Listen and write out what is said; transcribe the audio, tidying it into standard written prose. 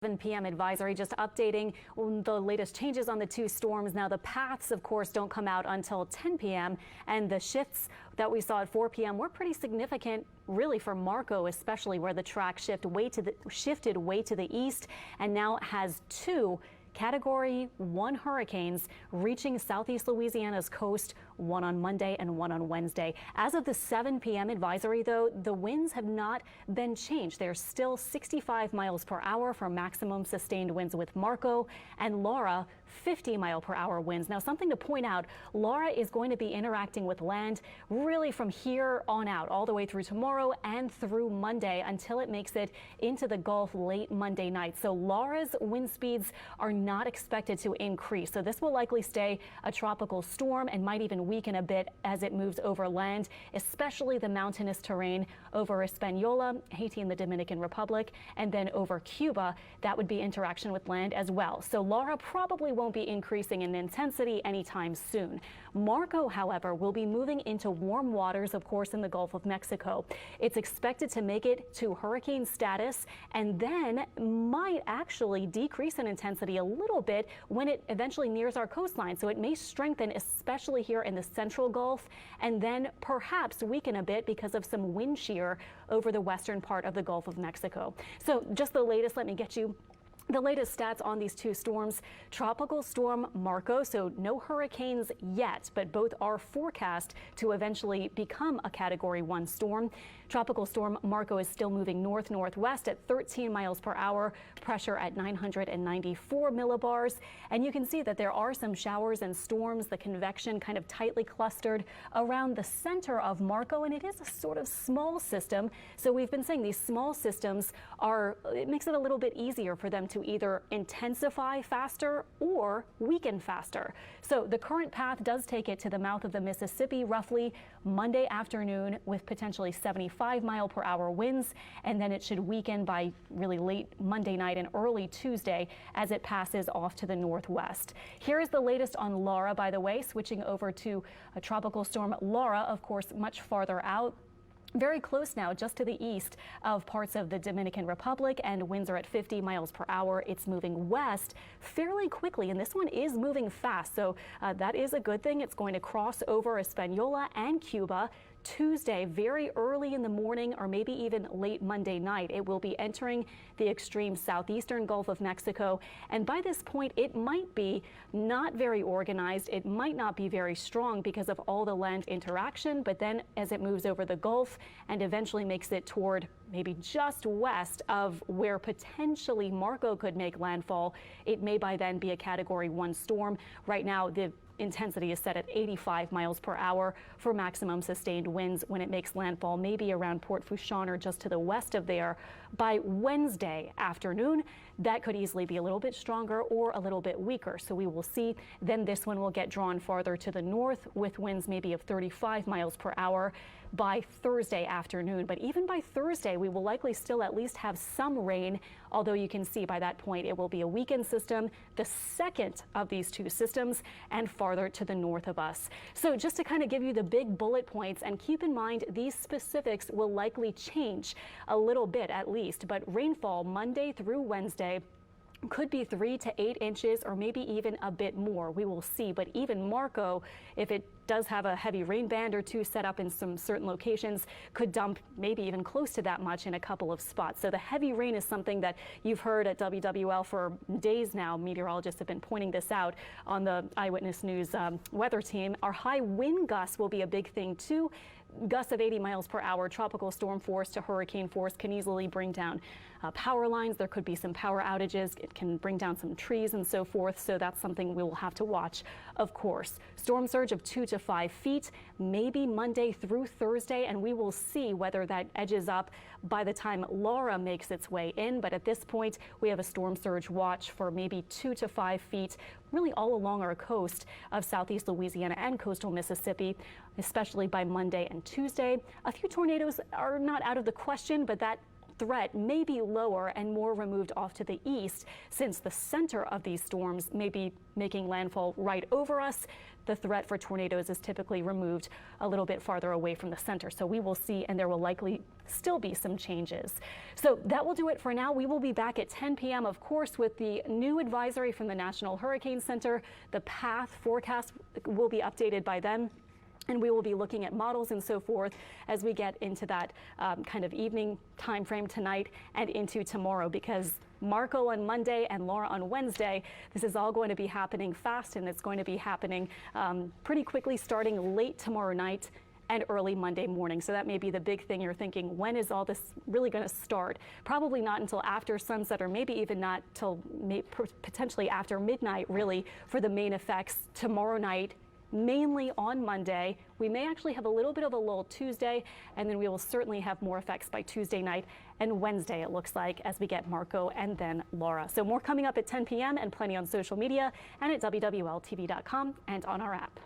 7 p.m. advisory, just updating the latest changes on the two storms. Now, the paths, of course, don't come out until 10 p.m. and the shifts that we saw at 4 p.m. were pretty significant, really, for Marco, especially where the track shifted way to the east and now has two Category 1 hurricanes reaching southeast Louisiana's coast, one on Monday and one on Wednesday. As of the 7 p.m. advisory, though, the winds have not been changed. They're still 65 miles per hour for maximum sustained winds with Marco, and Laura 50-mile-per-hour winds. Now, something to point out, Laura is going to be interacting with land really from here on out, all the way through tomorrow and through Monday until it makes it into the Gulf late Monday night. So Laura's wind speeds are not expected to increase. So this will likely stay a tropical storm and might even weaken a bit as it moves over land, especially the mountainous terrain over Hispaniola, Haiti and the Dominican Republic, and then over Cuba. That would be interaction with land as well. So Laura probably won't be increasing in intensity anytime soon. Marco, however, will be moving into warm waters, of course, in the Gulf of Mexico. It's expected to make it to hurricane status and then might actually decrease in intensity a little bit when it eventually nears our coastline. So it may strengthen, especially here in the central Gulf, and then perhaps weaken a bit because of some wind shear over the western part of the Gulf of Mexico. So just the latest, let me get you the latest stats on these two storms. Tropical storm Marco, so no hurricanes yet, but both are forecast to eventually become a Category 1 storm. Tropical storm Marco is still moving north-northwest at 13 miles per hour, pressure at 994 millibars. And you can see that there are some showers and storms, the convection kind of tightly clustered around the center of Marco, and it is a sort of small system. So we've been saying these small systems it makes it a little bit easier for them to either intensify faster or weaken faster. So the current path does take it to the mouth of the Mississippi roughly Monday afternoon with potentially 75-mile-per-hour winds, and then it should weaken by really late Monday night and early Tuesday as it passes off to the northwest. Here is the latest on Laura, by the way, switching over to a tropical storm. Laura, of course, much farther out. Very close now, just to the east of parts of the Dominican Republic, and winds are at 50 miles per hour. It's moving west fairly quickly, and this one is moving fast, so that is a good thing. It's going to cross over Hispaniola and Cuba Tuesday, very early in the morning or maybe even late Monday night. It will be entering the extreme southeastern Gulf of Mexico, and by this point it might be not very organized. It might not be very strong because of all the land interaction, but then as it moves over the Gulf and eventually makes it toward maybe just west of where potentially Marco could make landfall, it may by then be a Category 1 storm. Right now, the intensity is set at 85 miles per hour for maximum sustained winds when it makes landfall, maybe around Port Fourchon or just to the west of there. By Wednesday afternoon, that could easily be a little bit stronger or a little bit weaker. So we will see. Then this one will get drawn farther to the north with winds maybe of 35 miles per hour by Thursday afternoon. But even by Thursday, we will likely still at least have some rain, although you can see by that point it will be a weakened system, the second of these two systems, and farther to the north of us. So just to kind of give you the big bullet points, and keep in mind these specifics will likely change a little bit at least, but rainfall Monday through Wednesday could be 3 to 8 inches or maybe even a bit more. We will see. But even Marco, if it does have a heavy rain band or two set up in some certain locations, could dump maybe even close to that much in a couple of spots. So the heavy rain is something that you've heard at WWL for days now. Meteorologists have been pointing this out on the Eyewitness News weather team. Our high wind gusts will be a big thing too. Gusts of 80 miles per hour, tropical storm force to hurricane force, can easily bring down power lines. There could be some power outages. It can bring down some trees and so forth. So that's something we will have to watch, of course. Storm surge of 2 to 5 feet, maybe Monday through Thursday, and we will see whether that edges up by the time Laura makes its way in. But at this point, we have a storm surge watch for maybe 2 to 5 feet, really all along our coast of southeast Louisiana and coastal Mississippi, especially by Monday and Tuesday. A few tornadoes are not out of the question, but that threat may be lower and more removed off to the east, since the center of these storms may be making landfall right over us. The threat for tornadoes is typically removed a little bit farther away from the center. So we will see, and there will likely still be some changes. So that will do it for now. We will be back at 10 p.m., of course, with the new advisory from the National Hurricane Center. The path forecast will be updated by then. And we will be looking at models and so forth as we get into that kind of evening time frame tonight and into tomorrow, because Marco on Monday and Laura on Wednesday, this is all going to be happening fast, and it's going to be happening pretty quickly, starting late tomorrow night and early Monday morning. So that may be the big thing you're thinking, when is all this really going to start? Probably not until after sunset, or maybe even not till potentially after midnight, really, for the main effects tomorrow night. Mainly on Monday. We may actually have a little bit of a lull Tuesday, and then we will certainly have more effects by Tuesday night and Wednesday, it looks like, as we get Marco and then Laura. So more coming up at 10 p.m. and plenty on social media and at WWLTV.com and on our app.